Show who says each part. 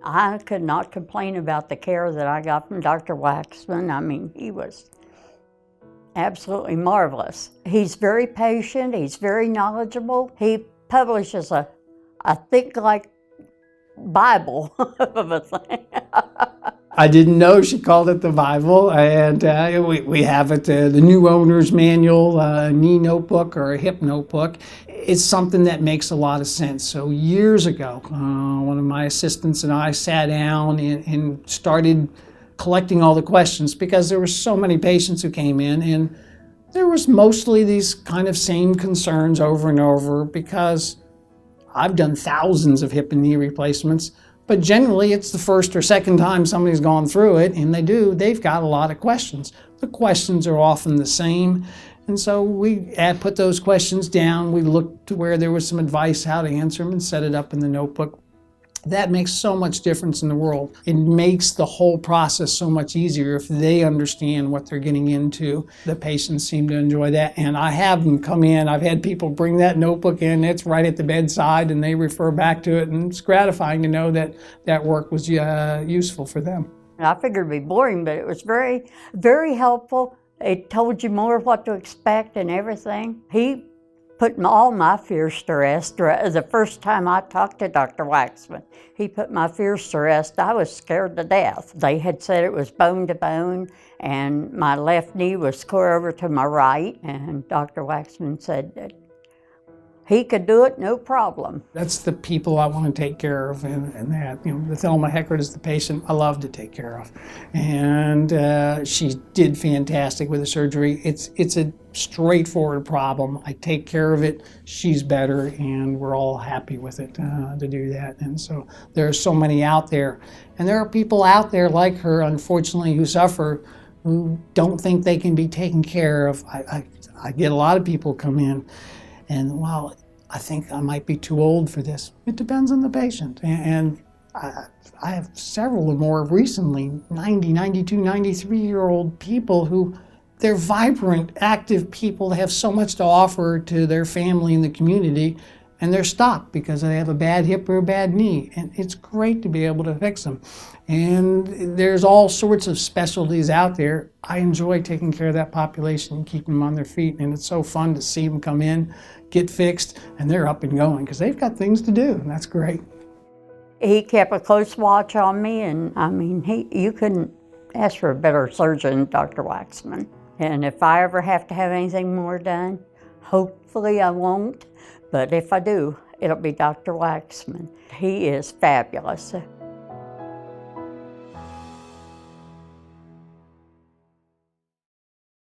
Speaker 1: I could not complain about the care that I got from Dr. Waxman. I mean, he was absolutely marvelous. He's very patient, he's very knowledgeable. He publishes I think like Bible of a thing.
Speaker 2: I didn't know she called it the Bible, and we have it, the new owner's manual, a knee notebook or a hip notebook. It's something that makes a lot of sense. So years ago, one of my assistants and I sat down and started collecting all the questions because there were so many patients who came in, and there was mostly these kind of same concerns over and over because I've done thousands of hip and knee replacements. But generally, it's the first or second time somebody's gone through it, and they've got a lot of questions. The questions are often the same, and so we put those questions down. We looked to where there was some advice how to answer them and set it up in the notebook. That makes so much difference in the world. It makes the whole process so much easier if they understand what they're getting into. The patients seem to enjoy that, and I have them come in. I've had people bring that notebook in. It's right at the bedside, and they refer back to it, and it's gratifying to know that that work was useful for them.
Speaker 1: I figured it'd be boring, but it was very, very helpful. It told you more what to expect and everything. He put all my fears to rest. The first time I talked to Dr. Waxman, he put my fears to rest. I was scared to death. They had said it was bone to bone, and my left knee was square over to my right, and Dr. Waxman said that he could do it, no problem.
Speaker 2: That's the people I want to take care of, and that, the Thelma Heckert is the patient I love to take care of. And she did fantastic with the surgery. It's a straightforward problem. I take care of it, she's better, and we're all happy with it to do that. And so there are so many out there. And there are people out there like her, unfortunately, who suffer, who don't think they can be taken care of. I get a lot of people come in, and well, I think I might be too old for this. It depends on the patient. And I have several or more recently, 90, 92, 93-year-old people who, they're vibrant, active people. They have so much to offer to their family and the community, and they're stopped because they have a bad hip or a bad knee. And it's great to be able to fix them. And there's all sorts of specialties out there. I enjoy taking care of that population and keeping them on their feet, and it's so fun to see them come in, get fixed, and they're up and going because they've got things to do, and that's great.
Speaker 1: He kept a close watch on me, and I mean, you couldn't ask for a better surgeon than Dr. Waxman. And if I ever have to have anything more done, hopefully I won't, but if I do, it'll be Dr. Waxman. He is fabulous.